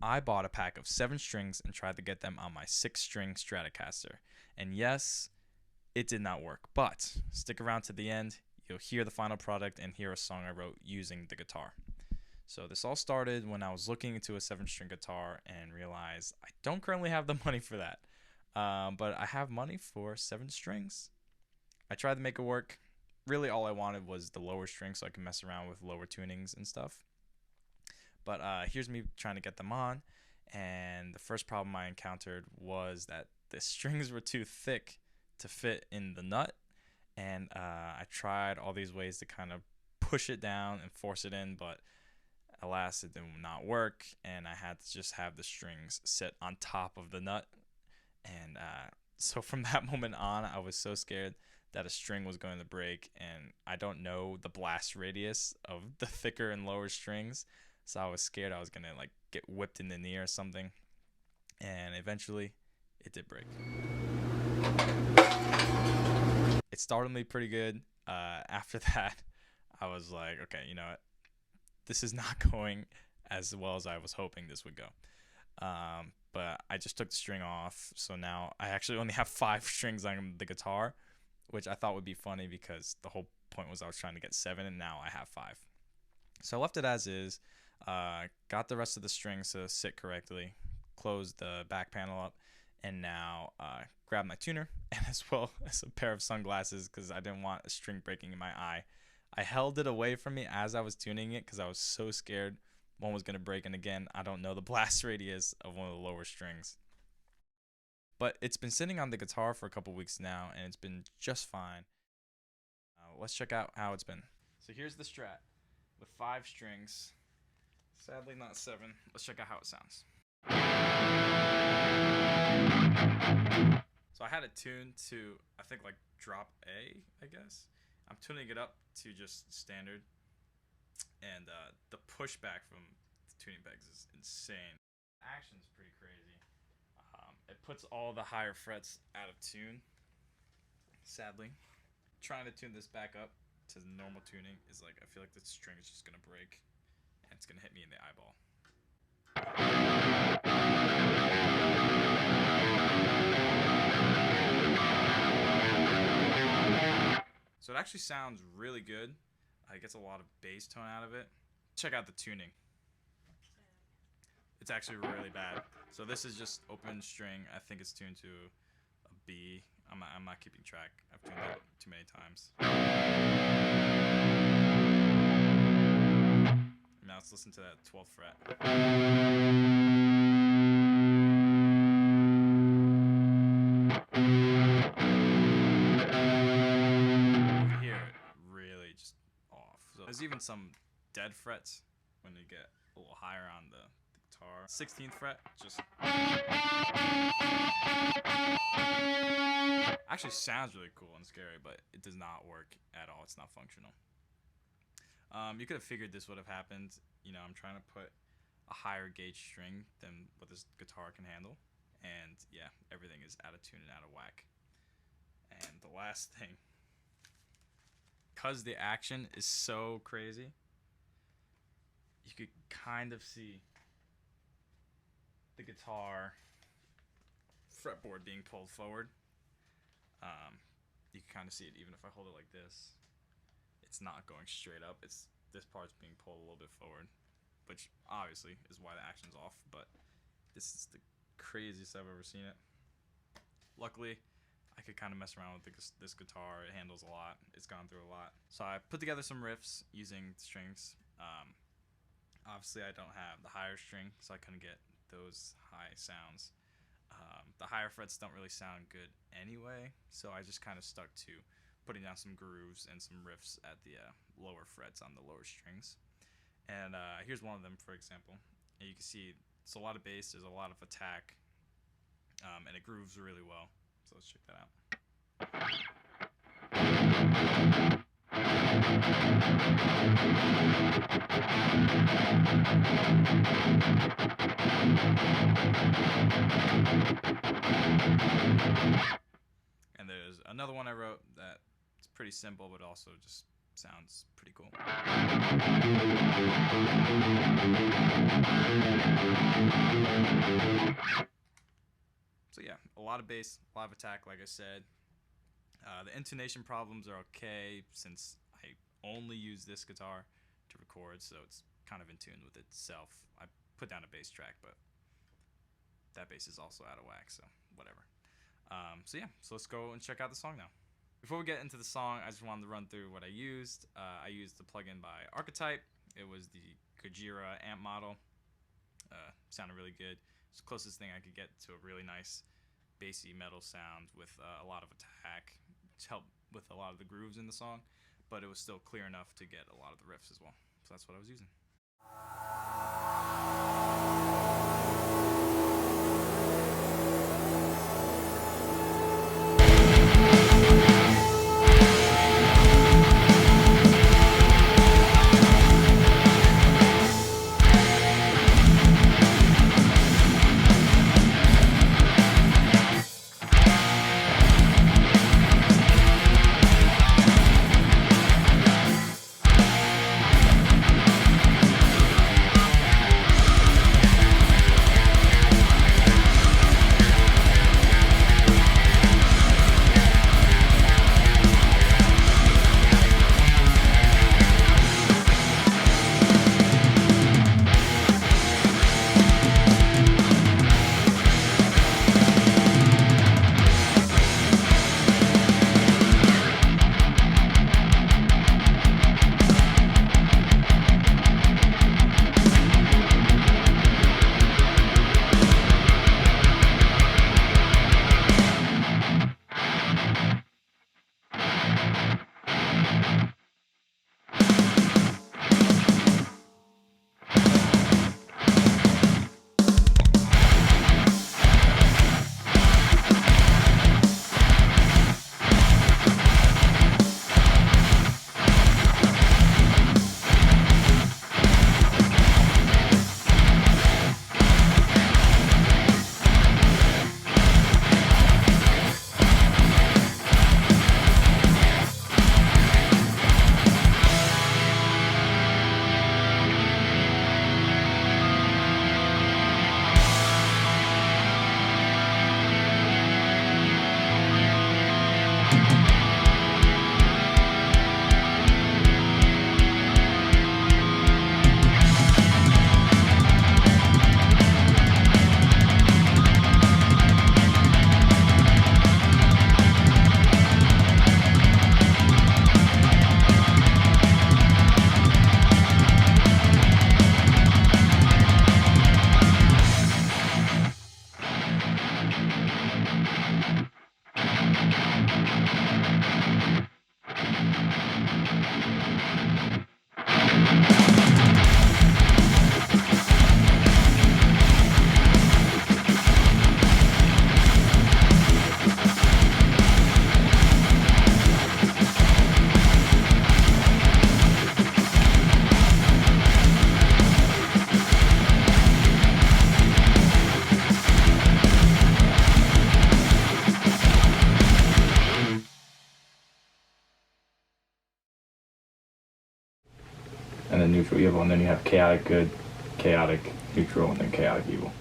I bought a pack of 7 strings and tried to get them on my 6-string Stratocaster. And yes, it did not work, but stick around to the end. You'll hear the final product and hear a song I wrote using the guitar. So this all started when I was looking into a 7-string guitar and realized I don't currently have the money for that. But I have money for 7 strings. I tried to make it work. Really all I wanted was the lower string so I can mess around with lower tunings and stuff. But here's me trying to get them on, and the first problem I encountered was that the strings were too thick to fit in the nut, and I tried all these ways to kind of push it down and force it in, but alas, it did not work, and I had to just have the strings sit on top of the nut. And so from that moment on, I was so scared that a string was going to break, and I don't know the blast radius of the thicker and lower strings. So I was scared I was going to get whipped in the knee or something. And eventually, it did break. It started me pretty good. After that, I was like, okay, you know what? This is not going as well as I was hoping this would go. But I just took the string off. So now I actually only have 5 strings on the guitar, which I thought would be funny because the whole point was I was trying to get 7, and now I have 5. So I left it as is. Got the rest of the strings to sit correctly, closed the back panel up, and now grabbed my tuner and as well as a pair of sunglasses because I didn't want a string breaking in my eye. I held it away from me as I was tuning it because I was so scared one was going to break, and again, I don't know the blast radius of one of the lower strings. But it's been sitting on the guitar for a couple weeks now, and it's been just fine. Let's check out how it's been. So here's the Strat with 5 strings. Sadly not 7. Let's check out how it sounds. So I had it tuned to, I think, drop A, I guess. I'm tuning it up to just standard. And the pushback from the tuning pegs is insane. Action's pretty crazy. It puts all the higher frets out of tune, sadly. Trying to tune this back up to the normal tuning is I feel like the string is just going to break. And it's going to hit me in the eyeball. So it actually sounds really good. It gets a lot of bass tone out of it. Check out the tuning. It's actually really bad. So this is just open string. I think it's tuned to a B. I'm not keeping track. I've tuned it too many times. Now let's listen to that 12th fret. You can hear it really just off. So there's even some dead frets when you get a little higher on the guitar. 16th fret, just actually sounds really cool and scary, but it does not work at all. It's not functional. You could have figured this would have happened. You know, I'm trying to put a higher gauge string than what this guitar can handle. And yeah, everything is out of tune and out of whack. And the last thing, because the action is so crazy, you could kind of see the guitar fretboard being pulled forward. You can kind of see it even if I hold it like this. It's not going straight up. This part's being pulled a little bit forward, which obviously is why the action's off, but this is the craziest I've ever seen it. Luckily, I could kind of mess around with this guitar. It handles a lot. It's gone through a lot. So I put together some riffs using strings. Obviously, I don't have the higher string, so I couldn't get those high sounds. The higher frets don't really sound good anyway, so I just kind of stuck to putting down some grooves and some riffs at the lower frets on the lower strings. And here's one of them, for example. And you can see it's a lot of bass, there's a lot of attack, and it grooves really well. So let's check that out. And there's another one I wrote that it's pretty simple, but also just sounds pretty cool. So yeah, a lot of bass, a lot of attack, like I said. The intonation problems are okay since I only use this guitar to record, so it's kind of in tune with itself. I put down a bass track, but that bass is also out of whack, so whatever. So yeah, so let's go and check out the song now. Before we get into the song, I just wanted to run through what I used. I used the plugin by Archetype. It was the Gojira amp model. Sounded really good. It's the closest thing I could get to a really nice bassy metal sound with a lot of attack to help with a lot of the grooves in the song, but it was still clear enough to get a lot of the riffs as well. So that's what I was using. And then neutral evil, and then you have chaotic good, chaotic neutral, and then chaotic evil.